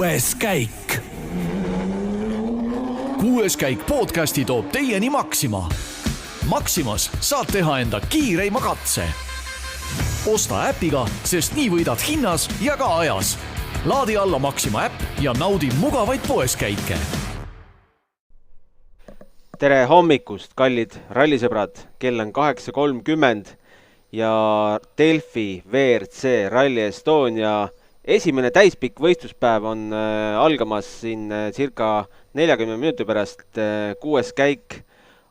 Kuues käik. Kuues käik podcasti toob teieni Maxima. Maximas saad teha enda kiireima katse. Osta äpiga, sest nii võidad hinnas ja ka ajas. Laadi alla Maxima äpp ja naudi mugavaid poeskäike. Tere hommikust, kallid rallisõbrad. Kell on 8.30 ja Delfi WRC Rally Estonia esimene täispikk võistluspäev on algamas siin circa 40 minuti pärast. Kuues käik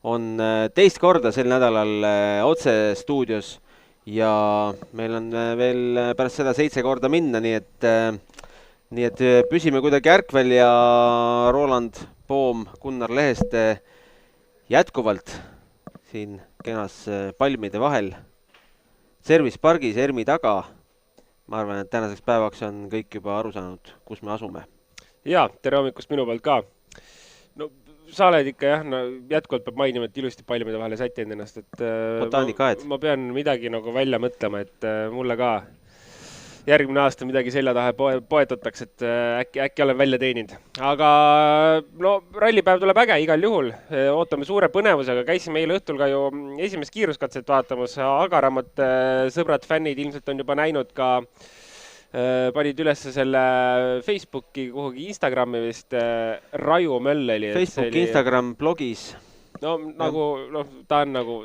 on teist korda sel nädalal otse stuudios ja meil on veel pärast seda 7 korda minna, nii et püsime kuidagi ärkvel ja Roland Poom Gunnar Leheste jätkuvalt siin kenas palmide vahel Service Pargis ERMi taga. Ma arvan, et tänaseks päevaks on kõik juba aru saanud, kus me asume. Jaa, tere hommikust minu poolt ka. No, sa oled ikka jätkuvalt peab mainima, et ilusti palmide vahele sätinud ennast. Ma pean midagi nagu välja mõtlema, et mulle ka järgmine aasta midagi selja taha poetatakse, et äkki olen välja teeninud. Aga no, rallipäev tuleb äge igal juhul. Ootame suure põnevusega. Käisime eile õhtul ka ju esimest kiiruskatset vaatamas. Agaramad sõbrad, fännid ilmselt on juba näinud ka, panid üles selle Facebooki kuhugi Instagrami vist Raju Mölleli. Facebook, Instagram, blogis. No nagu, ta on nagu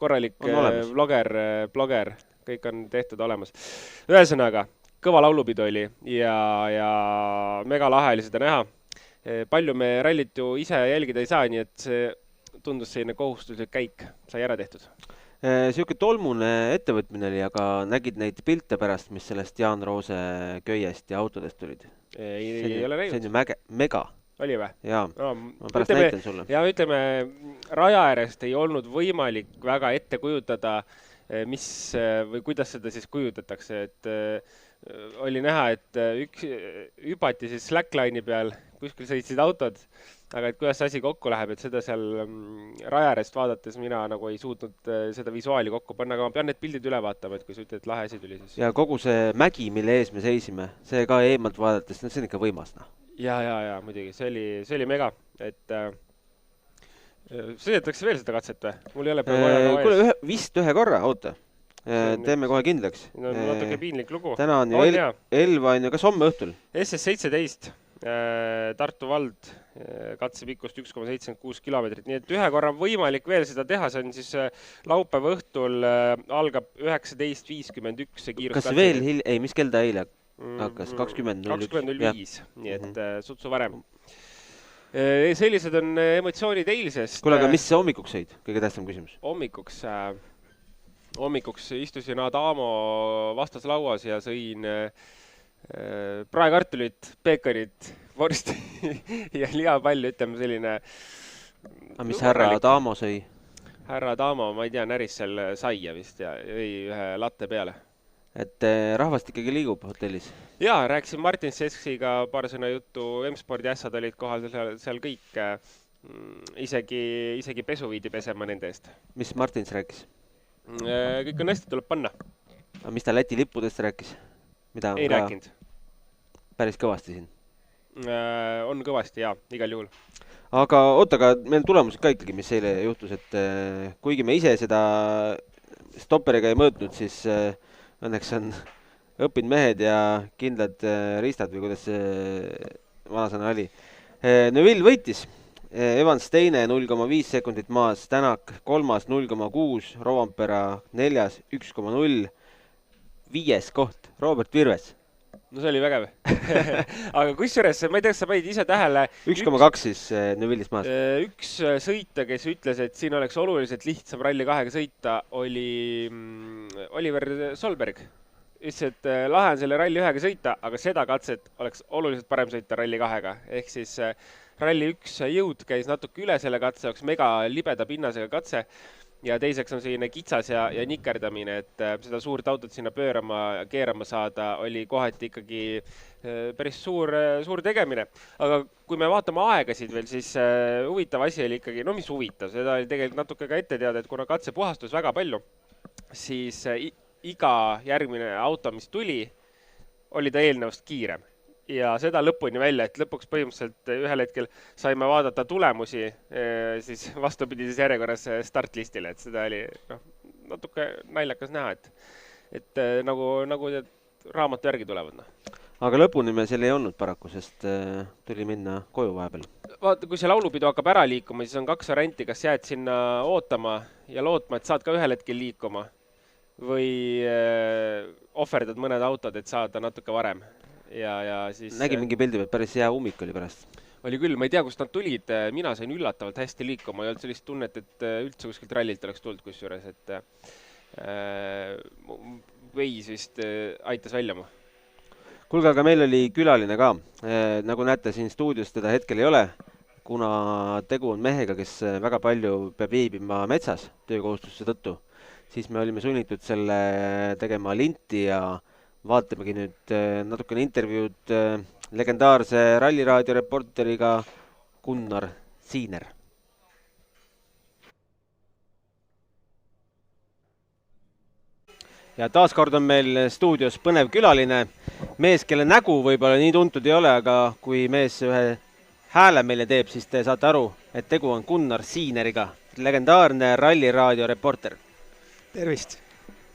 korralik blogger. Kõik on tehtud olemas. Ühesõnaga, kõva laulupidu oli ja mega lahe oli seda näha. Palju me rallit ju ise jälgida ei saa, nii et see tundus selline kohustuslik käik. Sai ära tehtud. Siuke tolmune ettevõtmine oli, aga nägid neid pilte pärast, mis sellest Jaan Roose köiest ja autodest tulid? Ei ole näinud. See on ju mega. Oli või? Jaa, ma pärast näitan sulle. Ja ütleme, raja äärest ei olnud võimalik väga ette kujutada, mis või kuidas seda siis kujutatakse, et oli näha, et üks hüpati siis slackline'i peal, kuskil sõitsid autod, aga et kuidas asi kokku läheb, et seda seal rajaärest vaadates mina nagu ei suutnud seda visuaali kokku panna, aga ma pean need pildid üle vaatama, et kui sa ütled, et lahe asi tuli siis. Ja kogu see mägi, mille ees me seisime, see ka eemalt vaadates, see on ikka võimas. Ja, muidugi, see oli mega, et sõidetakse veel seda katset või? Mul ei ole praegu ajaga vajas. Kuule, vist ühe korra, oota. Teeme kohe kindlaks. Natuke piinlik lugu. Täna on ju Elva, kas homme õhtul? SS17, Tartu vald, katsepikust 1,76 kilomeetrit. Nii et ühe korra võimalik veel seda teha, see on siis laupäeva õhtul algab 19.51 see kiirus. Kas veel mis kell ta eile hakkas? 20.05. 20.05, nii et sutsu varem. Sellised on emotsioonid eilsest. Kuule, aga mis see hommikuks sõid? Kõige tähtsam küsimus. Hommikuks istusin Adamo vastaslauas ja sõin praekartulit, peekonit, vorsti ja lihapalli, ütleme selline. Aga mis härra Adamo sõi? Härra Adamo, ma ei tea, näris seal saia vist ja jõi ühe latte peale. Et rahvast ikkagi liigub hotellis? Jaa, rääkisin Martin Seskiga paar sõna juttu, M-spordi ässad olid kohal seal kõik, isegi pesu viidi pesema nende eest. Mis Martins rääkis? Kõik on hästi, tuleb panna. Aga mis ta Läti lippudest rääkis? Ei rääkinud. Päris kõvasti siin? On kõvasti, jaa, igal juhul. Aga oota, meil tulemused ka ikkagi, mis eile juhtus, et kuigi me ise seda stopperiga ei mõõtnud, siis õnneks on õppinud mehed ja kindlad riistad või kuidas see vanasõna oli. Neville võitis, Evans teine 0,5 sekundit maas, Tänak kolmas 0,6, Rovanpera neljas 1,0, viies koht, Robert Virves. No see oli vägev. Aga kusjuures, ma ei tea, sa panid ise tähele. 1,2 siis Neville'ist maas. Üks sõita, kes ütles, et siin oleks oluliselt lihtsam Rally 2-ga sõita, oli Oliver Solberg. Ütles, et lahe on selle Rally 1-ga sõita, aga seda katset oleks oluliselt parem sõita Rally 2-ga. Ehk siis Rally 1 jõud käis natuke üle selle katse, oleks mega libeda pinnasega katse. Ja teiseks on selline kitsas ja nikerdamine, et seda suurt autot sinna pöörama, keerama saada oli kohati ikkagi päris suur tegemine. Aga kui me vaatame aegasid veel, siis huvitav asi oli ikkagi, mis huvitav, seda oli tegelikult natuke ka ette teada, et kuna katse puhastus väga palju, siis iga järgmine auto, mis tuli, oli ta eelnevast kiirem. ja seda lõpuni välja, et lõpuks põhimõtteliselt ühel hetkel saime vaadata tulemusi siis vastupidises järjekorras startlistile, et seda oli natuke naljakas näha, et nagu raamatu järgi tulevad. Aga lõpuni me seal ei olnud paraku, sest tuli minna koju vahepeal. Vaata, kui see laulupidu hakkab ära liikuma, siis on 2 varianti, kas jääd sinna ootama ja lootma, et saad ka ühel hetkel liikuma või ohverdad mõned autod, et saada natuke varem. Ja siis nägi mingi pildi, et päris hea ummik oli pärast. Oli küll, ma ei tea, kust nad tulid, mina sain üllatavalt hästi liikuma, ei olnud sellist tunnet, et üldse kuskilt rallilt oleks tulnud kusjuures, et Veis vist aitas välja mu. Kuulge, aga meil oli külaline ka, nagu näete siin stuudios teda hetkel ei ole, kuna tegu on mehega, kes väga palju peab viibima metsas töökohustuste tõttu, siis me olime sunnitud selle tegema linti ja vaatamegi nüüd natukene intervjuud legendaarse ralliraadio reporteriga Gunnar Siiner. Ja taaskord on meil stuudios põnev külaline, mees, kelle nägu võib-olla nii tuntud ei ole, aga kui mees ühe hääle meile teeb, siis te saate aru, et tegu on Gunnar Siineriga, legendaarne ralliraadio reporter. Tervist!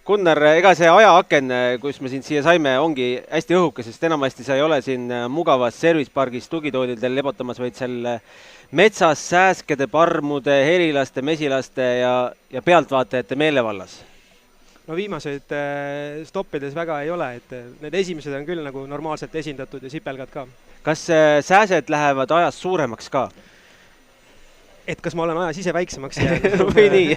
Gunnar, ega see ajaaken, kus me sind siia saime, ongi hästi õhuke, sest enamasti sa ei ole siin mugavas servicepargis tugitoolidel lebotamas, vaid seal metsas sääskede, parmude, herilaste, mesilaste ja pealtvaatajate meelevallas. No viimaseid stoppides väga ei ole, et need esimesed on küll nagu normaalselt esindatud ja sipelgad ka. Kas sääsed lähevad ajas suuremaks ka? Et kas ma olen ajas ise väiksemaks jäänud? Või nii?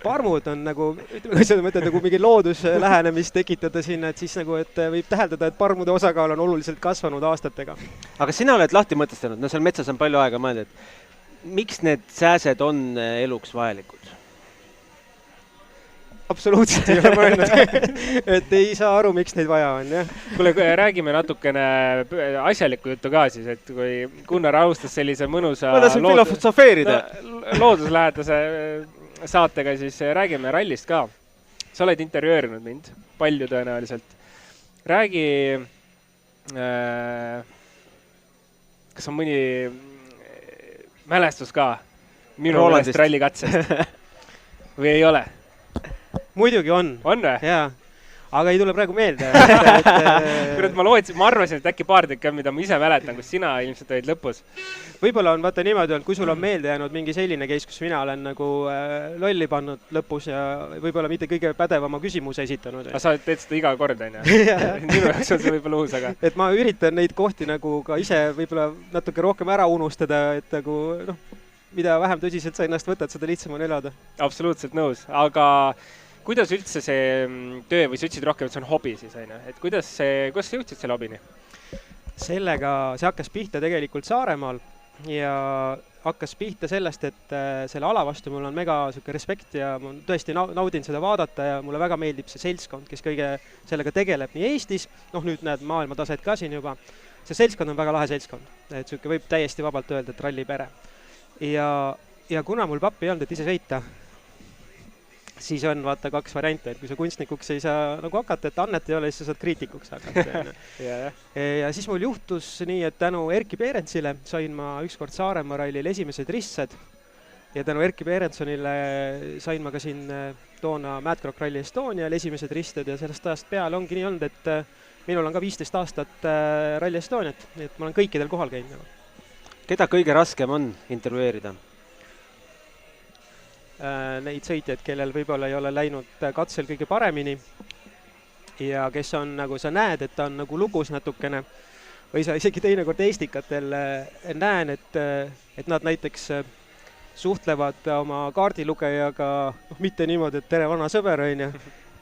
Parmud on nagu, ütleme, kui sa mõtled nagu mingi looduslähenemist tekitada sinna, et siis nagu, et võib täheldada, et parmude osakaal on oluliselt kasvanud aastatega. Aga sina oled lahti mõtestanud, no seal metsas on palju aega mõelda, et miks need sääsed on eluks vajalikud? Absoluutselt ei ole mõelnud, et ei saa aru, miks neid vaja on. Jah. Kuule, räägime natukene asjalikku juttu ka siis, et kui Gunnar alustas sellise mõnusa looduslähedase saatega, siis räägime rallist ka. Sa oled intervjueerinud mind, palju tõenäoliselt. Räägi, kas on mõni mälestus ka minu meelest rallikatsest või ei ole? Muidugi on. On või? Jaa, aga ei tule praegu meelde. Kurat, ma arvasin, et äkki paar tükki on, mida ma ise mäletan, kus sina ilmselt olid lõpus. Võib-olla on vaata niimoodi, kui sul on meelde jäänud mingi selline case, kus mina olen nagu lolli pannud lõpus ja võib-olla mitte kõige pädevama küsimuse esitanud. Aga sa teed seda iga kord, on ju? Minu jaoks on see võib-olla uus, aga... Et ma üritan neid kohti nagu ka ise võib-olla natuke rohkem ära unustada, et nagu mida vähem tõsiselt sa ennast võtad, seda lihtsam on elada. Absoluutselt nõus, aga kuidas üldse see töö või sa ütlesid rohkem, et see on hobi siis, et kuidas sa jõudsid selle hobini? Sellega see hakkas pihta tegelikult Saaremaal ja hakkas pihta sellest, et selle ala vastu mul on mega respekt ja ma tõesti naudin seda vaadata ja mulle väga meeldib see seltskond, kes kõige sellega tegeleb nii Eestis, nüüd näed maailma taset ka siin juba. See seltskond on väga lahe seltskond, et võib täiesti vabalt öelda, et rallipere. Ja kuna mul pappi ei olnud, et ise sõita, siis on vaata 2 variante, et kui sa kunstnikuks ei saa nagu hakata, et annet ei ole, siis sa saad kriitikuks hakata. Ja siis mul juhtus nii, et tänu Erki Peerentsile sain ma ükskord Saaremaa rallil esimesed ristsed ja tänu Erki Peerentsonile sain ma ka siin toona Mad Croc Rally Estonial esimesed risted ja sellest ajast peale ongi nii olnud, et minul on ka 15 aastat Rally Estoniat, et ma olen kõikidel kohal käinud. Keda kõige raskem on intervjueerida? Neid sõitjaid, kellel võib-olla ei ole läinud katsel kõige paremini ja kes on, nagu sa näed, et ta on nagu lugus natukene või sa isegi teinekord eestikatel näen, et nad näiteks suhtlevad oma kaardilugejaga mitte niimoodi, et tere vana sõber,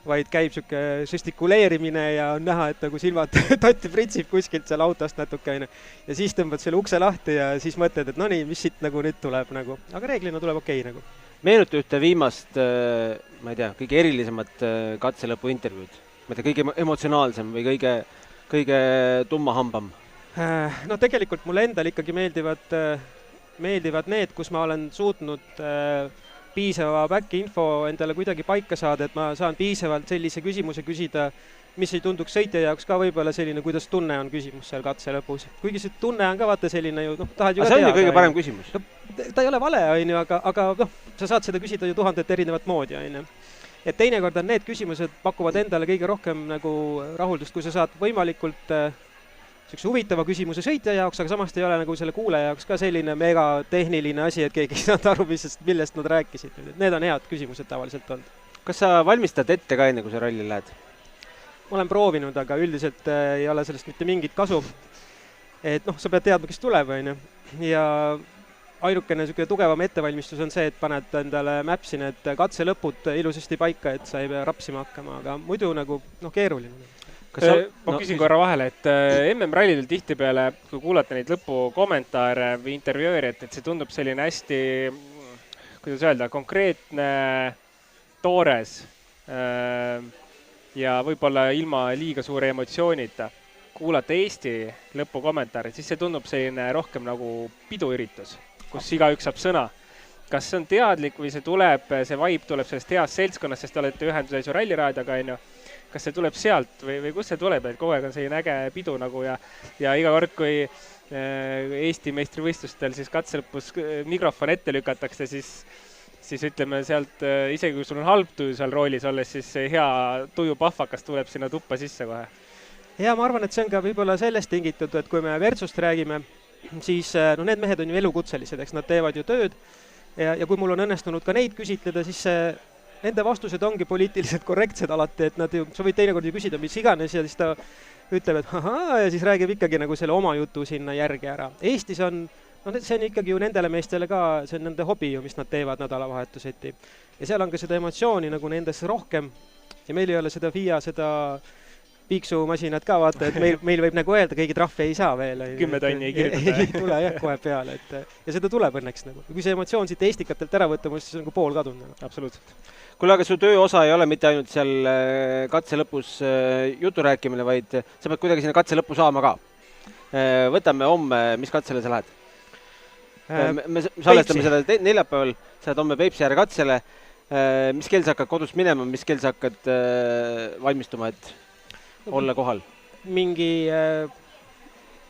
vaid käib siuke žestikuleerimine ja on näha, et nagu silmad Tatti pritsib kuskilt seal autost natuke ja siis tõmbad selle ukse lahti ja siis mõtled, et no nii, mis siit nagu nüüd tuleb nagu, aga reeglina tuleb okei nagu. Meenuta ühte viimast, ma ei tea, kõige erilisemat katselõpu intervjuud, ma ei tea, kõige emotsionaalsem või kõige tummahambam? No tegelikult mulle endal ikkagi meeldivad need, kus ma olen suutnud piisava back-info endale kuidagi paika saada, et ma saan piisavalt sellise küsimuse küsida, mis ei tunduks sõitja jaoks ka võib-olla selline, kuidas tunne on küsimus seal katse lõpus. Kuigi see tunne on ka vaata selline ju, tahad ju ka see on teada. ju kõige parem küsimus. No, ta ei ole vale, on ju, aga sa saad seda küsida ju 1000 erinevat moodi, on ju. Et teinekord on need küsimused pakuvad endale kõige rohkem nagu rahuldust, kui sa saad võimalikult sellise huvitava küsimuse sõitja jaoks, aga samast ei ole nagu selle kuulaja jaoks ka selline mega tehniline asi, et keegi ei saanud aru, millest nad rääkisid. Need on head küsimused tavaliselt olnud. Kas sa valmistad ette ka enne, kui sa rallil lähed? Ma olen proovinud, aga üldiselt ei ole sellest mitte mingit kasu. Et sa pead teadma, kes tuleb, on ju. Ja ainukene tugevam ettevalmistus on see, et paned endale Mapsi need katse lõpud ilusasti paika, et sa ei pea rapsima hakkama, aga muidu nagu keeruline. Ma küsin korra vahele, et MM-rallidel tihtipeale, kui kuulate neid lõpukommentaare või intervjueerijat, et see tundub selline hästi, kuidas öelda, konkreetne, toores ja võib-olla ilma liiga suure emotsioonita kuulata Eesti lõpukommentaare, siis see tundub selline rohkem nagu piduüritus, kus igaüks saab sõna. Kas see on teadlik või see vibe tuleb sellest heast seltskonnast, sest te olete ühenduses ju ralliraadiaga, on ju. Kas see tuleb sealt või kus see tuleb, et kogu aeg on selline äge pidu nagu ja iga kord, kui Eesti meistrivõistlustel siis katselõpus mikrofon ette lükatakse, siis ütleme sealt, isegi kui sul on halb tuju seal roolis olles, siis hea tuju pahvakas tuleb sinna tuppa sisse kohe. Ja ma arvan, et see on ka võib-olla sellest tingitud, et kui me Vertsust räägime, siis need mehed on ju elukutselised, eks nad teevad ju tööd ja kui mul on õnnestunud ka neid küsitleda, siis nende vastused ongi poliitiliselt korrektsed alati, et sa võid teinekord ju küsida mis iganes ja siis ta ütleb, et ahaa, ja siis räägib ikkagi nagu selle oma jutu sinna järgi ära. Eestis on see on ikkagi ju nendele meestele ka, see on nende hobi ju, mis nad teevad nädalavahetuseti. Ja seal on ka seda emotsiooni nagu nendesse rohkem ja meil ei ole seda FIA, seda piiksumasinat ka vaata, et meil võib nagu öelda, keegi trahvi ei saa veel. 10 tonni ei kirjutada. Ei tule jah kohe peale. Ja seda tuleb õnneks nagu. Kui see emotsioon siit Eestikatelt ära võtta, siis on nagu pool kadunud. Nagu. Absoluutselt. Kuule, aga su töö osa ei ole mitte ainult seal katse lõpus jutu rääkimine, vaid sa pead kuidagi sinna katse lõppu saama ka. Võtame homme, mis katsele sa lähed? Me salestame seda neljapäeval, sa lähed homme Peipsi ääre katsele. Mis kell sa hakkad kodust minema, mis kell sa hakkad valmistuma, et olla kohal? Mingi,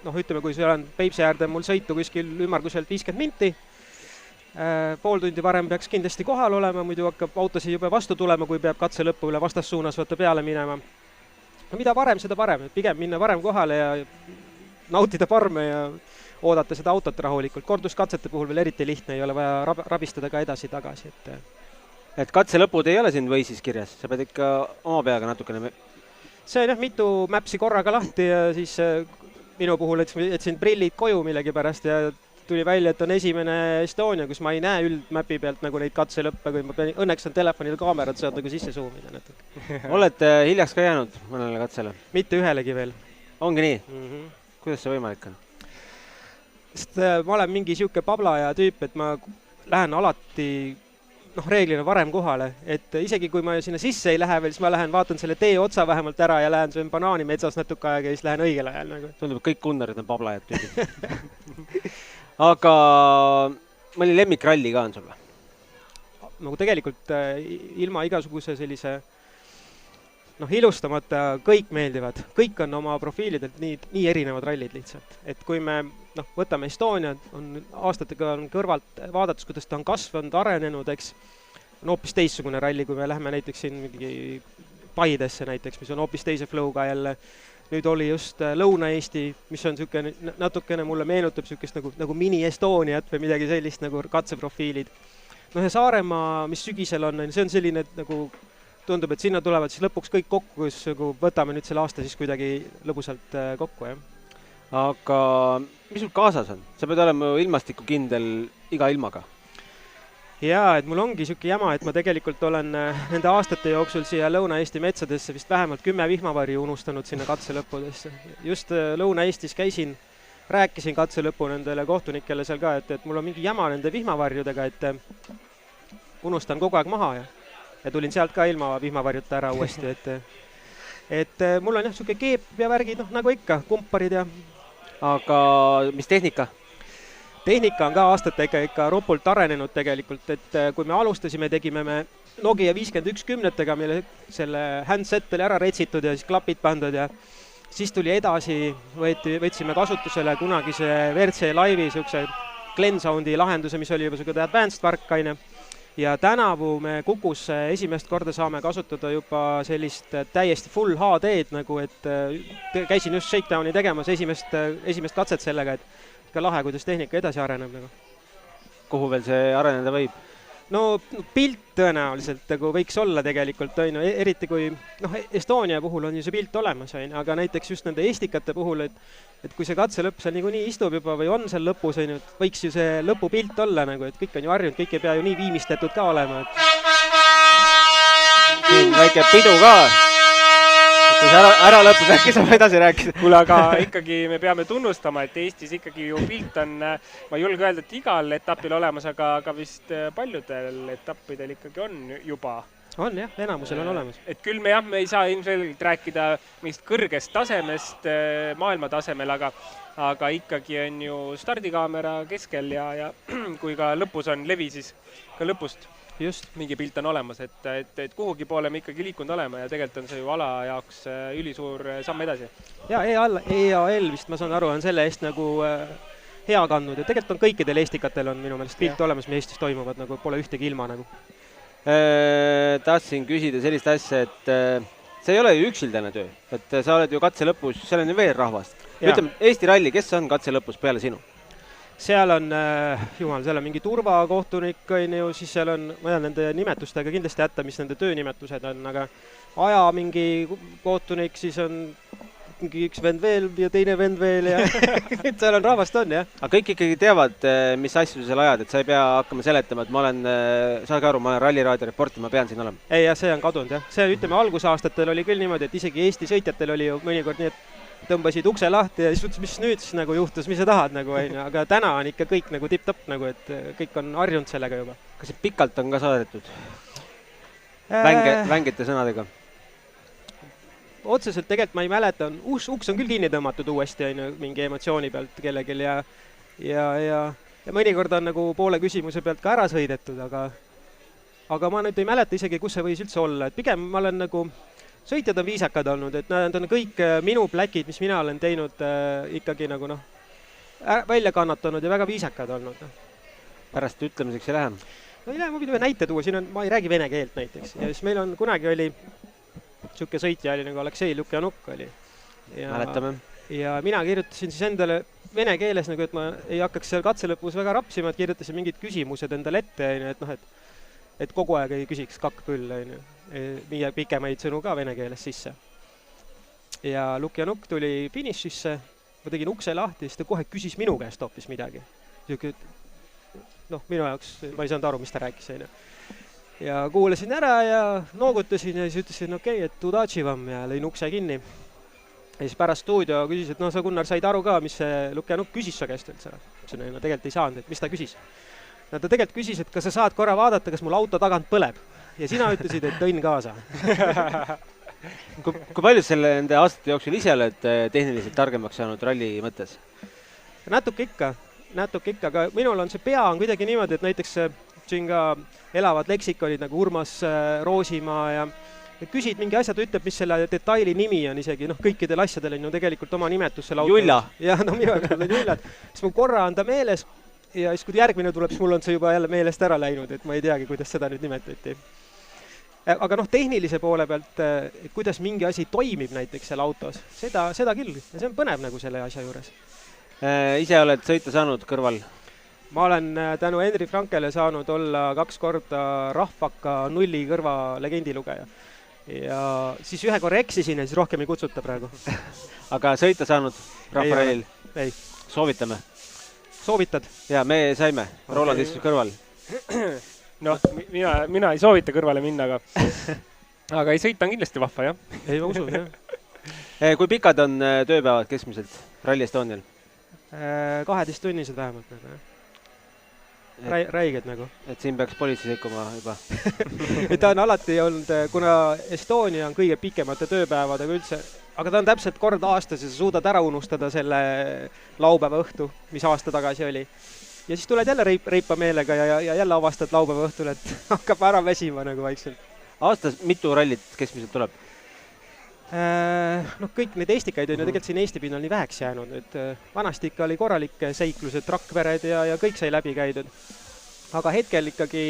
ütleme, kui see on Peipsi äärde mul sõitu kuskil ümmarguselt 50 minti, pool tundi varem peaks kindlasti kohal olema, muidu hakkab autosi jube vastu tulema, kui peab katse lõppu üle vastassuunas võtta peale minema. Mida varem, seda parem, et pigem minna varem kohale ja nautida parme ja oodata seda autot rahulikult. Korduskatsete puhul veel eriti lihtne, ei ole vaja rabistada ka edasi-tagasi. Et katse lõpud ei ole siin võisis kirjas, sa pead ikka oma peaga natukene... See on mitu Mapsi korraga lahti ja siis minu puhul etsin prillid koju millegi pärast ja tuli välja, et on esimene Estonia, kus ma ei näe üldmapi pealt nagu neid katselõppe, kui ma pean, õnneks on telefonil kaamerad, saad nagu sisse zoomida natuke. Olete hiljaks ka jäänud mõnele katsele? Mitte ühelegi veel. Ongi nii? Kuidas see võimalik on? Sest ma olen mingi siuke pablaja tüüp, et ma lähen alati reeglina varem kohale, et isegi kui ma sinna sisse ei lähe veel, siis ma lähen vaatan selle tee otsa vähemalt ära ja lähen söön banaani metsas natuke aega ja siis lähen õigel ajal. Nagu. Tundub, kõik kunnarid on pablajad tüübid. Aga mõni lemmikralli ka on sul? Nagu tegelikult ilma igasuguse sellise ilustamata kõik meeldivad. Kõik on oma profiilidelt nii erinevad rallid lihtsalt. Et kui me võtame Estonia, on aastatega kõrvalt vaadates, kuidas ta on kasvanud, arenenud, eks, on hoopis teissugune ralli, kui me läheme näiteks siin mingi Paidesse näiteks, mis on hoopis teise flow'ga jälle. Nüüd oli just Lõuna-Eesti, mis on natukene mulle meenutab sükest nagu mini-Estoniat või midagi sellist nagu katseprofiilid. Ja Saaremaa, mis sügisel on, see on selline nagu tundub, et sinna tulevad siis lõpuks kõik kokku, kus võtame nüüd selle aasta siis kuidagi lõbusalt kokku, jah. Aga mis sul kaasas on? Sa pead olema ilmastiku kindel iga ilmaga. Jaa, et mul ongi siuke jama, et ma tegelikult olen nende aastate jooksul siia Lõuna-Eesti metsadesse vist vähemalt 10 vihmavarju unustanud sinna katselõppudesse. Just Lõuna-Eestis käisin, rääkisin katselõpu nendele kohtunikele seal ka, et mul on mingi jama nende vihmavarjudega, et unustan kogu aeg maha ja tulin sealt ka ilma vihmavarjuta ära uuesti, et mul on jah siuke keep ja värgid, nagu ikka, kumparid ja... Aga mis tehnika? Tehnika on ka aastate ikka ropult arenenud tegelikult, et kui me alustasime, tegime me Nokia 5110-tega, mille selle handset oli ära retsitud ja siis klapid pandud ja siis tuli edasi, võtsime kasutusele kunagise WRC Live'i siukse Glensoundi lahenduse, mis oli juba siuke advanced värk, aine. Ja tänavu me Kukus esimest korda saame kasutada juba sellist täiesti full HD-d, nagu et käisin just shakedowni tegemas esimest katset sellega, et ka lahe, kuidas tehnika edasi areneb. Nagu. Kuhu veel see areneda võib? No pilt tõenäoliselt nagu võiks olla tegelikult, eriti kui Estonia puhul on ju see pilt olemas, aga näiteks just nende estikate puhul, et kui see katse lõpp seal niikuinii istub juba või on seal lõpus, võiks ju see lõpupilt olla, nagu, et kõik on ju harjunud, kõik ei pea ju nii viimistletud ka olema. Siin väike pidu ka. Kui see ära lõpus, äkki saab edasi rääkida. Kuule, aga ikkagi me peame tunnustama, et Eestis ikkagi ju pilt on, ma julge öelda, et igal etapil olemas, aga vist paljudel etappidel ikkagi on juba. On jah, enamusel on olemas. Et küll me ei saa ilmselgelt rääkida mingist kõrgest tasemest maailma tasemel, aga ikkagi on ju stardikaamera keskel ja kui ka lõpus on levi, siis ka lõpust. Just. Mingi pilt on olemas, et kuhugi poole me ikkagi liikunud olema ja tegelikult on see ju ala jaoks ülisuur samm edasi. Ja EAL vist, ma saan aru, on selle eest nagu hea kandnud ja tegelikult on kõikidel estikatel on minu meelest pilt olemas, mis Eestis toimuvad, nagu pole ühtegi ilma nagu. Tahtsin küsida sellist asja, et see ei ole ju üksildane töö, et sa oled ju katse lõpus, seal on ju veel rahvast. Ütleme, Eesti ralli, kes on katse lõpus peale sinu? Seal on, seal on mingi turvakohtunik, siis seal on, ma tean nende nimetustega kindlasti jätta, mis nende töönimetused on, aga aja mingi kohtunik, siis on mingi üks vend veel ja teine vend veel ja seal on rahvast on, jah. Aga kõik ikkagi teavad, mis asju seal ajad, et sa ei pea hakkama seletama, et saage aru, ma olen ralliraadio reporti, ma pean siin olema. Ei, jah, see on kadunud, jah. See, ütleme, algusaastatel oli küll niimoodi, et isegi Eesti sõitjatel oli ju mõnikord nii, et tõmbasid ukse lahti ja siis ütles, mis nüüd siis nagu juhtus, mis sa tahad nagu, aga täna on ikka kõik nagu tipp-topp nagu, et kõik on harjunud sellega juba. Kas see pikalt on ka saadetud? Vängete sõnadega? Otseselt tegelikult ma ei mäleta, uks on küll kinni tõmmatud uuesti mingi emotsiooni pealt kellegil ja mõnikord on nagu poole küsimuse pealt ka ära sõidetud, aga ma nüüd ei mäleta isegi, kus see võis üldse olla, et pigem ma olen nagu sõitjad on viisakad olnud, et nad on kõik minu pläkid, mis mina olen teinud ikkagi nagu välja kannatanud ja väga viisakad olnud. Pärast ütlemiseks ei lähe? No ei lähe, ma võin ühe näite tuua, ma ei räägi vene keelt näiteks ja siis meil on kunagi oli siuke sõitja oli nagu Aleksei Lukjanuk oli. Mäletame. Ja mina kirjutasin siis endale vene keeles, nagu, et ma ei hakkaks seal katse lõpus väga rapsima, et kirjutasin mingid küsimused endale ette, et kogu aeg ei küsiks kakk küll, viia pikemaid sõnu ka vene keeles sisse. Ja Lukjanuk tuli finišisse, ma tegin ukse lahti, siis ta kohe küsis minu käest hoopis midagi. Minu jaoks, ma ei saanud aru, mis ta rääkis. Ja kuulasin ära ja noogutasin ja siis ütlesin, okei, et udači vam ja lõin ukse kinni. Ja siis pärast stuudio küsis, et sa Gunnar said aru ka, mis see Lukjanuk küsis su käest üldse. Tegelikult ei saanud, et mis ta küsis. Ta tegelikult küsis, et kas sa saad korra vaadata, kas mul auto tagant põleb. Ja sina ütlesid, et tõin kaasa. Kui palju selle nende aastate jooksul ise oled tehniliselt targemaks saanud ralli mõttes? Natuke ikka, aga minul on see pea on kuidagi niimoodi, et näiteks siin ka elavad leksikonid nagu Urmas Roosimaa ja küsid mingi asja, ta ütleb, mis selle detaili nimi on isegi, kõikidel asjadel on ju tegelikult oma nimetus selle auto. Julla. Ja, minu jaoks on jullad. Siis mul korra on ta meeles ja siis kui järgmine tuleb, siis mul on see juba jälle meelest ära läinud, et ma ei teagi, kuidas seda nüüd nimetati. Aga tehnilise poole pealt, et kuidas mingi asi toimib näiteks seal autos, seda küll. Ja see on põnev nagu selle asja juures. Ise oled sõita saanud kõrval? Ma olen tänu Henri Frankele saanud olla 2 korda Rahvaka nulli kõrva legendilugeja. Ja siis ühe korra eksisin ja siis rohkem ei kutsuta praegu. Aga sõita saanud Rahvarallil? Ei. Soovitame? Soovitad? Ja, me saime. Roland istus kõrval. Mina ei soovita kõrvale minna, aga ei sõita on kindlasti vahva, jah? Ei, ma usun, jah. Kui pikad on tööpäevad keskmiselt Rally Estonial? 12 tunnised vähemalt nagu, jah. Räiged nagu. Et siin peaks politsei sekkuma juba. Ta on alati olnud, kuna Estonia on kõige pikemate tööpäevadega üldse, aga ta on täpselt kord aastas ja sa suudad ära unustada selle laupäeva õhtu, mis aasta tagasi oli. ja siis tuled jälle reipa meelega ja jälle avastad laupäeva õhtul, et hakkab ära väsima nagu vaikselt. Aastas mitu rallit keskmiselt tuleb? Noh, kõik need eestikaid on ju tegelikult siin Eesti pinnal nii väheks jäänud, et vanasti ikka oli korralik seiklused, Rakvered ja kõik sai läbi käidud. Aga hetkel ikkagi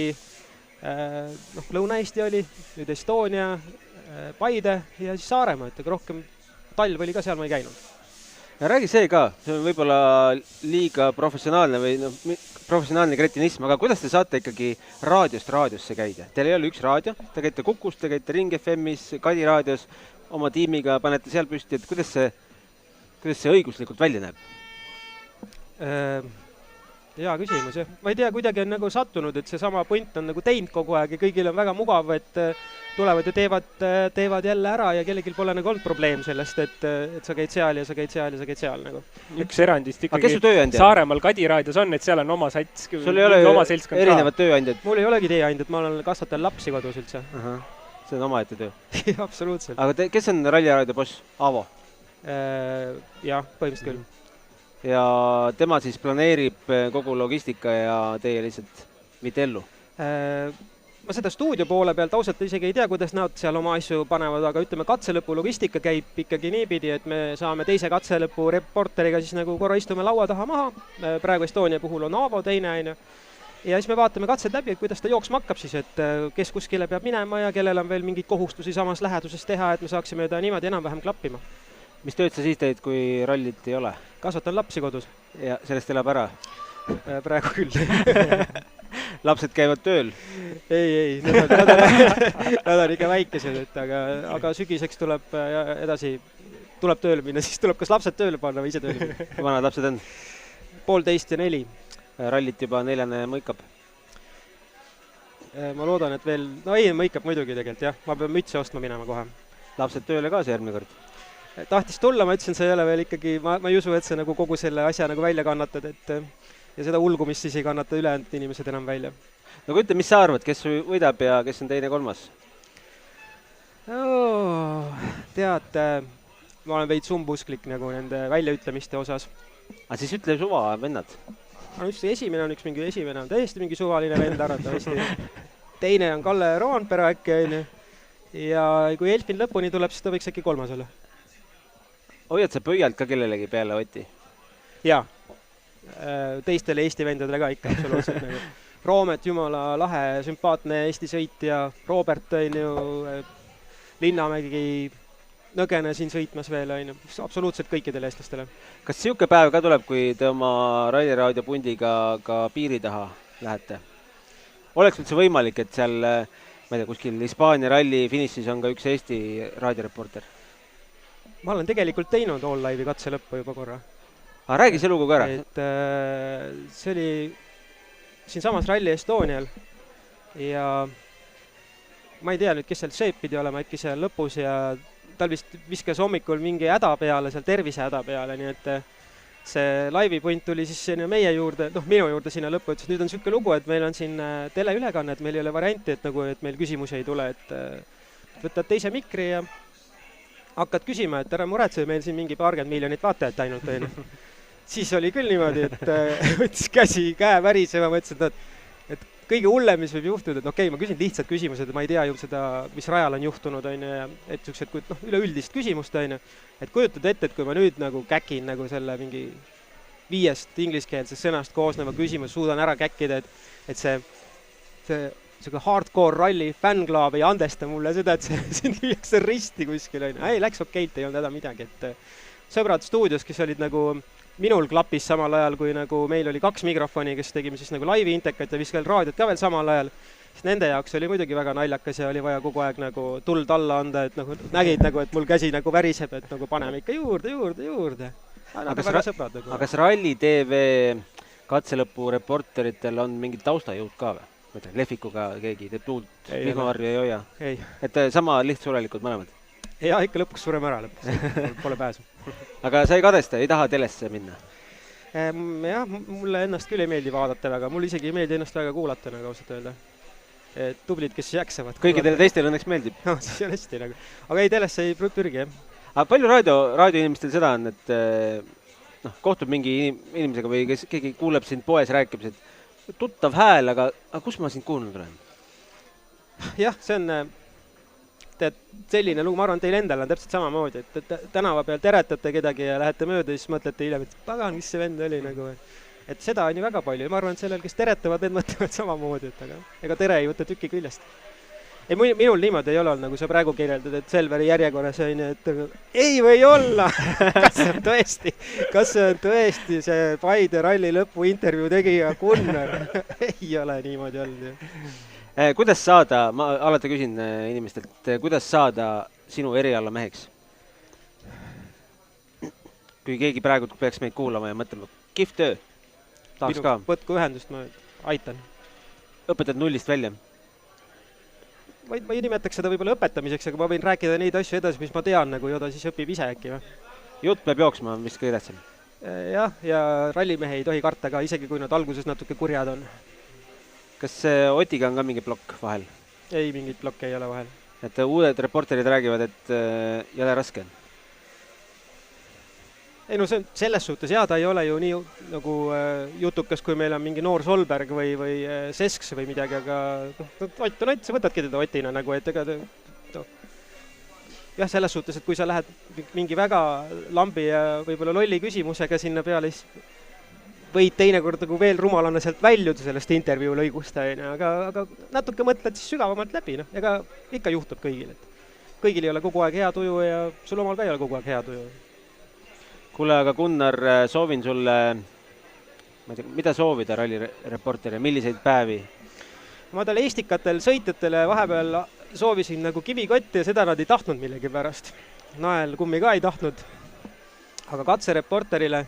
Lõuna-Eesti oli, nüüd Estonia, Paide ja siis Saaremaa, et aga rohkem talv oli ka seal, ma ei käinud. Räägi see ka, see on võib-olla liiga professionaalne või professionaalne kretinism, aga kuidas te saate ikkagi raadiost raadiosse käida? Teil ei ole üks raadio, te käite Kukust, te käite Ring FM-is, Kadi raadios, oma tiimiga panete seal püsti, et kuidas see õiguslikult välja näeb? Hea küsimus, jah. Ma ei tea, kuidagi on nagu sattunud, et see sama punt on nagu teinud kogu aeg ja kõigil on väga mugav, et tulevad ja teevad jälle ära ja kellelgi pole nagu olnud probleem sellest, et sa käid seal ja sa käid seal ja sa käid seal nagu. Üks erandist ikkagi Saaremaal Kadi raadios on, et seal on oma sats. Sul ei ole erinevad tööandjad? Mul ei olegi tööandjad, ma olen kasvatajal lapsi kodus üldse. See on omaette töö. Absoluutselt. Aga kes on ralliraadio boss? Aavo? Jah, põhimõtteliselt küll. Ja tema siis planeerib kogu logistika ja teie lihtsalt viite ellu? Ma seda stuudio poole pealt ausalt isegi ei tea, kuidas nad seal oma asju panevad, aga ütleme, katselõpu logistika käib ikkagi niipidi, et me saame teise katselõpu reporteriga siis nagu korra istume laua taha maha. Praegu Estonia puhul on Aavo teine aine. Ja siis me vaatame katsed läbi, et kuidas ta jooksma hakkab siis, et kes kuskile peab minema ja kellel on veel mingeid kohustusi samas läheduses teha, et me saaksime ta niimoodi enam-vähem klappima. Mis tööd sa siis teed, kui rallit ei ole? Kasvatan lapsi kodus. Ja sellest elab ära? Praegu küll. Lapsed käivad tööl? Ei, nad on ikka väikesed, aga sügiseks tuleb edasi, tuleb tööle minna, siis tuleb kas lapsed tööle panna või ise tööle minna. Kui vanad lapsed on? 1,5 ja 4. Rallit juba 4. mõikab? Ma loodan, et veel, mõikab muidugi tegelikult, jah. Ma pean mütsi ostma minema kohe. Lapsed tööle ka see järgmine kord? Tahtis tulla, ma ütlesin, sa ei ole veel ikkagi, ma ei usu, et sa nagu kogu selle asja nagu välja kannatad, ja seda ulgumist siis ei kannata ülejäänud inimesed enam välja. No kui ütle, mis sa arvad, kes võidab ja kes on teine kolmas? Tead, ma olen veid sumbusklik nagu nende väljaütlemiste osas. Aga siis ütle suva, vennad. Esimene on täiesti mingi suvaline vend arvatavasti. Teine on Kalle Roonpere äkki, ja kui Elfin lõpuni tuleb, siis ta võiks äkki kolmas olla. Hoiad sa pöialt ka kellelegi peale Oti? Jaa. Teistele Eesti vendadele ka ikka absoluutselt nagu. Roomet, jumala lahe, sümpaatne Eesti sõitja, Robert on ju, Linnamägi, Nõgene siin sõitmas veel, absoluutselt kõikidele eestlastele. Kas siuke päev ka tuleb, kui te oma ralliraadio pundiga ka piiri taha lähete? Oleks üldse võimalik, et seal, ma ei tea, kuskil Hispaania ralli finišis on ka üks Eesti raadioreporter? Ma olen tegelikult teinud All Live'i katse lõppu juba korra. Aga räägi see lugu ka ära. Et see oli siin samas Rally Estonial ja ma ei tea nüüd, kes seal seep pidi olema, äkki seal lõpus ja tal vist viskas hommikul mingi häda peale, seal tervise häda peale, nii et see laivi punt tuli siis meie juurde, minu juurde sinna lõppu, ütles, nüüd on siuke lugu, et meil on siin teleülekanne, et meil ei ole varianti, et meil küsimusi ei tule, et võtad teise mikri ja hakkad küsima, et ära muretse, meil siin mingi 20 miljonit vaatajat ainult. Siis oli küll niimoodi, et võttis käe värisema, mõtlesin, et kõige hullem, mis võib juhtuda, et ma küsin lihtsad küsimused, ma ei tea ju seda, mis rajal on juhtunud, et üleüldist küsimust, et kujutad ette, et kui ma nüüd nagu käkin nagu selle mingi 5 ingliskeelsest sõnast koosneva küsimus, suudan ära käkkida, et see hardcore ralli fännklaab ei andesta mulle seda, et siin lüüakse risti kuskil. Ei, läks okeilt, ei olnud häda midagi. Sõbrad stuudios, kes olid nagu minul klapis samal ajal, kui nagu meil oli 2 mikrofoni, kes tegime siis nagu laivi intekat ja viskal raadiot ka veel samal ajal, siis nende jaoks oli muidugi väga naljakas ja oli vaja kogu aeg nagu tuld alla anda, et nagu nägid nagu, et mul käsi nagu väriseb, et nagu paneme ikka juurde. Aga kas Ralli TV katselõpu reporteritel on mingid taustajõud ka või? Lehvikuga keegi teeb tuult, vihmavarju ei hoia. Et sama lihtsurelikult mõlemad? Ja ikka lõpuks sureme ära lõpuks, pole pääsu. Aga sa ei kadesta, ei taha telesse minna? Jah, mulle ennast küll ei meeldi vaadata väga, mulle isegi ei meeldi ennast väga kuulata, nagu ausalt öelda. Tublid, kes jaksavad. Kõikidele teistele õnneks meeldib? No, siis on hästi nagu. Aga ei, telesse ei pürgi, jah. Aga palju raadioinimestel seda on, et kohtub mingi inimesega või kes keegi kuuleb sind poes rääkimas, et tuttav hääl, aga kus ma sind kuulnud olen? Jah, see on selline lugu, ma arvan, teil endal on täpselt samamoodi, et tänava peal teretate kedagi ja lähete mööda, siis mõtlete hiljem, et pagan, mis see vend oli nagu. Et seda on ju väga palju ja ma arvan, et sellel, kes teretavad, need mõtlevad samamoodi, et aga ega tere ei võta tüki küljest. Ei, minul niimoodi ei ole olnud, nagu sa praegu kirjeldad, et Selveri järjekorras on, et ei või olla. Kas see on tõesti see Paide ralli lõpu intervjuu tegija Gunnar? Ei ole niimoodi olnud. Kuidas saada, ma alati küsin inimestelt, kuidas saada sinu eriala meheks? Kui keegi praegu peaks meid kuulama ja mõtlema, kihvt töö, tahaks ka. Võtku ühendust, ma aitan. Õpetad nullist välja? Ma ei nimetaks seda võib-olla õpetamiseks, aga ma võin rääkida neid asju edasi, mis ma tean, nagu Joda siis õpib ise äkki. Jutt peab jooksma, mis kõige tähtsam. Jah, ja rallimehe ei tohi karta ka, isegi kui nad alguses natuke kurjad on. Kas Otiga on ka mingi plokk vahel? Ei, mingit blokke ei ole vahel. Et uued reporterid räägivad, et jõle raske on. Ei no selles suhtes, ta ei ole ju nii nagu jutukas, kui meil on mingi noor Solberg või Sesks või midagi, aga Ott on Ott, sa võtadki teda Otina nagu, et ega jah, selles suhtes, et kui sa lähed mingi väga lambi ja võib-olla lolli küsimusega sinna peale, siis võid teinekord nagu veel rumalana sealt väljuda sellest intervjuu lõigust, aga natuke mõtled siis sügavamalt läbi, ega ikka juhtub kõigil, et kõigil ei ole kogu aeg hea tuju ja sul omal ka ei ole kogu aeg hea tuju. Kuule, aga Gunnar, soovin sulle, ma ei tea, mida soovida rallireporteri, milliseid päevi? Ma talle eestikatel sõitjatele vahepeal soovisin nagu kivikotti ja seda nad ei tahtnud millegi pärast. Nael kummi ka ei tahtnud, aga katsereporterile,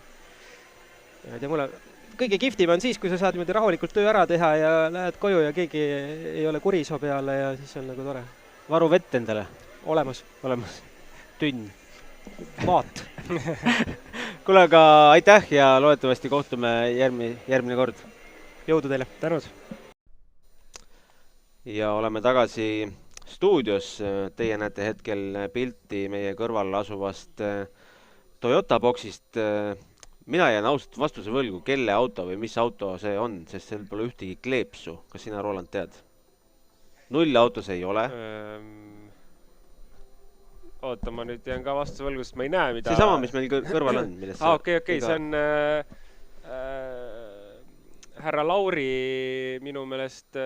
ja tea, mulle kõige kihvtim on siis, kui sa saad niimoodi rahulikult töö ära teha ja lähed koju ja keegi ei ole kuriso peale ja siis on nagu tore. Varu vett endale? Olemas. Tünn. Vaat. Kuule, aga aitäh ja loodetavasti kohtume järgmine kord. Jõudu teile. Tänud. Ja oleme tagasi stuudios. Teie näete hetkel pilti meie kõrval asuvast Toyota boksist. Mina jään ausalt vastuse võlgu, kelle auto või mis auto see on, sest seal pole ühtegi kleepsu. Kas sina, Roland, tead? Null autos ei ole. Oota, ma nüüd jään ka vastuse võlgu, sest ma ei näe, mida... See sama, mis meil kõrval on. Okei, see on härra Lauri minu meelest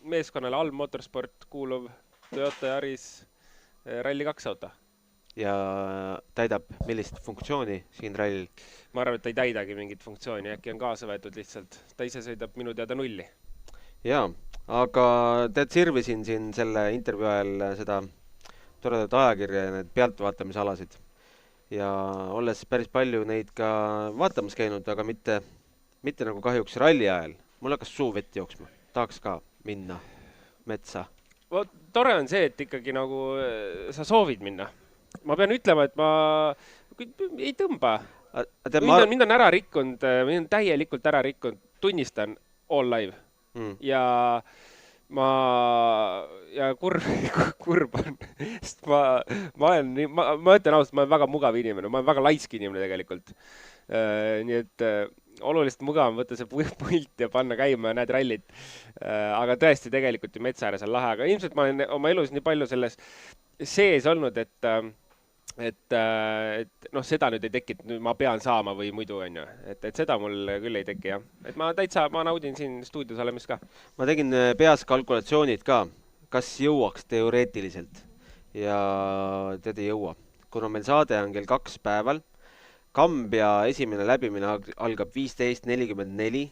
meeskonnale Alm Motorsport kuuluv Toyota Yaris Rally 2 auto. Ja täidab millist funktsiooni siin rallil? Ma arvan, et ta ei täidagi mingit funktsiooni, äkki on kaasa võetud lihtsalt. Ta ise sõidab minu teada nulli. Jaa, aga tead, sirvisin siin selle intervjuu ajal seda toredat ajakirja ja need pealtvaatamisalasid. Ja olles päris palju neid ka vaatamas käinud, aga mitte nagu kahjuks ralli ajal. Mul hakkas suu vett jooksma. Tahaks ka minna metsa. Tore on see, et ikkagi nagu sa soovid minna. Ma pean ütlema, et ma ei tõmba. Mind on ära rikkunud, mind on täielikult ära rikkunud. Tunnistan all live. Ja kurb on, sest ma ütlen ausalt, ma olen väga mugav inimene, ma olen väga laisk inimene tegelikult. Nii et oluliselt mugav võtta see pult ja panna käima ja näed rallit. Aga tõesti tegelikult ju metsa ääres on lahe, aga ilmselt ma olen oma elus nii palju selles sees olnud, et seda nüüd ei teki, et ma pean saama või muidu on ju. Et seda mul küll ei teki, jah. Et ma naudin siin stuudios olemist ka. Ma tegin peas kalkulatsioonid ka, kas jõuaks teoreetiliselt ja tead ei jõua. Kuna meil saade on kell 2 päeval, Kambja esimene läbimine algab 15.44,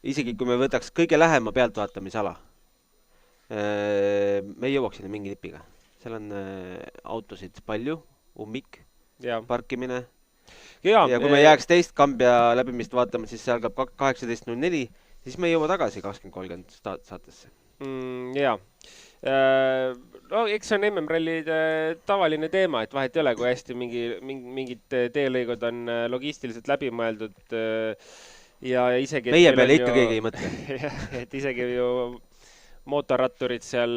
isegi kui me võtaks kõige lähema pealtvaatamisala, me ei jõuaks sinna mingi nipiga. Seal on autosid palju, ummik, parkimine. Ja kui me jääks teist Kambja läbimist vaatama, siis see algab 18.04, siis me ei jõua tagasi 20.30 saatesse. Jaa. No, eks see on MM-rallide tavaline teema, et vahet ei ole, kui hästi mingid teelõigud on logistiliselt läbi mõeldud ja isegi... Meie peale ikka keegi ei mõtle. Et isegi ju mootorratturid seal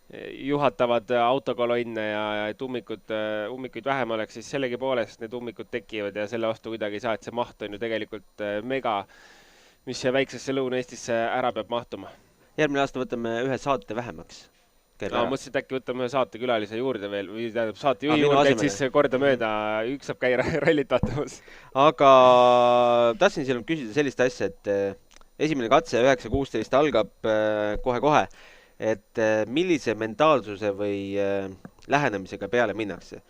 juhatavad autokolonne ja et ummikuid vähem oleks, siis sellegipoolest need ummikud tekivad ja selle vastu kuidagi ei saa, et see maht on ju tegelikult mega, mis see väiksesse Lõuna-Eestisse ära peab mahtuma. Järgmine aasta võtame ühe saate vähemaks. Mõtlesin, et äkki võtame ühe saatekülalise juurde veel või tähendab saatejuhi juurde, et siis korda mööda üks saab käia rallit vaatamas. Aga tahtsin sinult küsida sellist asja, et esimene katse 9.16 algab kohe-kohe, et millise mentaalsuse või lähenemisega peale minnakse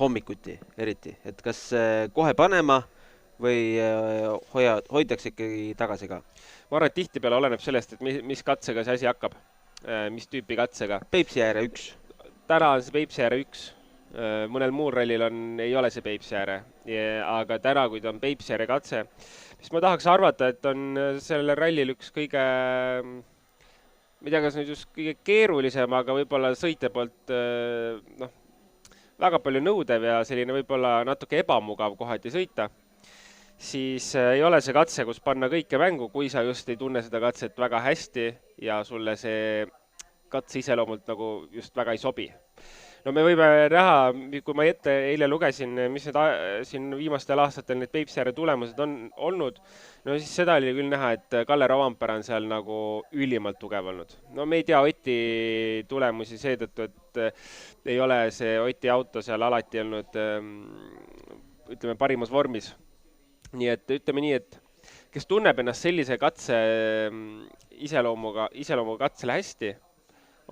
hommikuti eriti, et kas kohe panema või hoitakse ikkagi tagasi ka? Ma arvan, et tihtipeale oleneb sellest, et mis katsega see asi hakkab, mis tüüpi katsega. Peipsiääre 1. Täna on see Peipsiääre 1. Mõnel muul rallil ei ole see Peipsiääre, aga täna, kui ta on Peipsiääre katse, siis ma tahaks arvata, et on sellel rallil üks kõige, ma ei tea, kas nüüd just kõige keerulisem, aga võib-olla sõitja poolt väga palju nõudev ja selline võib-olla natuke ebamugav kohati sõita, siis ei ole see katse, kus panna kõike mängu, kui sa just ei tunne seda katset väga hästi ja sulle see katse iseloomult nagu just väga ei sobi. No me võime näha, kui ma eile lugesin, mis need siin viimastel aastatel need Peipsiääre tulemused on olnud, no siis seda oli küll näha, et Kalle Rovanpera on seal nagu ülimalt tugev olnud. No me ei tea Oti tulemusi seetõttu, et ei ole see Oti auto seal alati olnud, ütleme, parimas vormis. Nii et ütleme nii, et kes tunneb ennast sellise katse iseloomuga katsele hästi,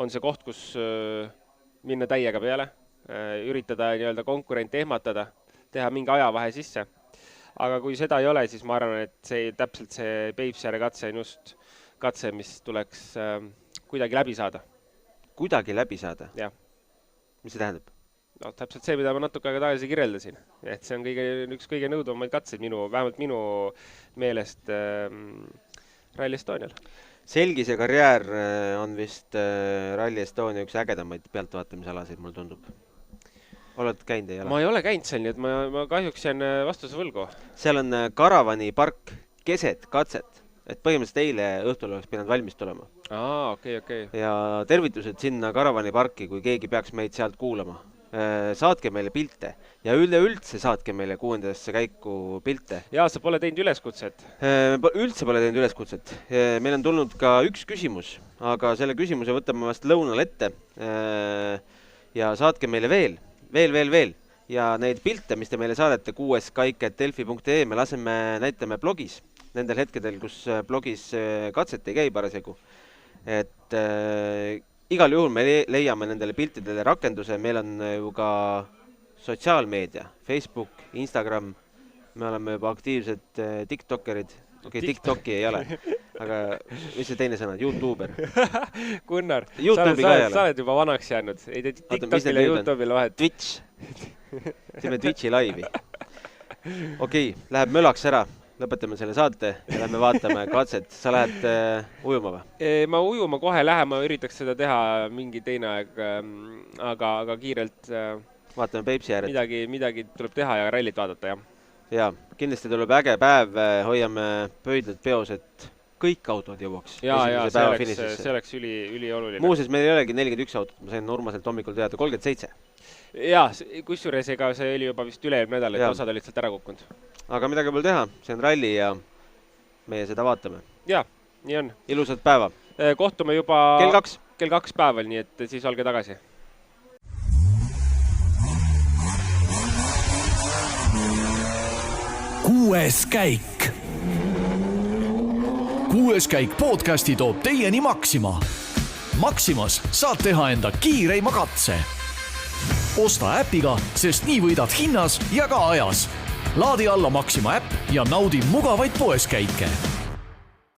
on see koht, kus minna täiega peale, üritada nii-öelda konkurente ehmatada, teha mingi ajavahe sisse. Aga kui seda ei ole, siis ma arvan, et täpselt see Peipsiääre katse on just katse, mis tuleks kuidagi läbi saada. Kuidagi läbi saada? Jah. Mis see tähendab? No, täpselt see, mida ma natuke aega tagasi kirjeldasin. Et see on üks kõige nõudvamaid katseid vähemalt minu meelest Rally Estonial. Selgise karjäär on vist Rally Estonia üks ägedamaid pealtvaatamisalasid, mul tundub. Oled käinud, ei ole? Ma ei ole käinud seal, nii et ma kahjuks jään vastuse võlgu. Seal on karavani park keset katset, et põhimõtteliselt eile õhtul oleks pidanud valmis tulema. Okay. Ja tervitused sinna karavani parki, kui keegi peaks meid sealt kuulama. Saatke meile pilte ja üleüldse saatke meile 6. käiku pilte. Jaa, sa pole teinud üleskutset? Üldse pole teinud üleskutset. Meil on tulnud ka üks küsimus, aga selle küsimuse võtame vast lõunal ette ja saatke meile veel. Ja neid pilte, mis te meile saadete 6kaik@delfi.ee, me näitame blogis, nendel hetkedel, kus blogis katset ei käi parasjagu. Et igal juhul me leiame nendele piltidele rakenduse, meil on ju ka sotsiaalmeedia, Facebook, Instagram, me oleme juba aktiivsed tiktokerid, TikToki ei ole, aga mis see teine sõna, YouTuber? Gunnar, sa oled juba vanaks jäänud, ei tee TikTokil ja YouTube'il vahet. Twitch, teeme Twitchi laivi. Okei, läheb mölaks ära. Lõpetame selle saate ja lähme vaatame katset. Sa lähed ujuma või? Ma ujuma kohe lähen, ma üritaks seda teha mingi teine aeg, aga kiirelt vaatame Peipsiääret. Midagi tuleb teha ja rallit vaadata, jah. Ja, kindlasti tuleb äge päev, hoiame pöidlad peos, et kõik autod jõuaks. Ja, see oleks üli oluline. Muuseas, meil ei olegi 41 autot, ma sain Urmaselt hommikul teada 37. Jaa, kusjuures ega see oli juba vist üle-eelmine nädal, et osad olid sealt ära kukkunud. Aga midagi pole teha, see on ralli ja meie seda vaatame. Jaa, nii on. Ilusat päeva. Kohtume juba kell 2 päeval, nii et siis olge tagasi. Kuues käik. Kuues käik podcasti toob teieni Maxima. Maximas saad teha enda kiireima katse. Osta äpiga, sest nii võidad hinnas ja ka ajas. Laadi alla Maxima äpp ja naudi mugavaid poeskäike.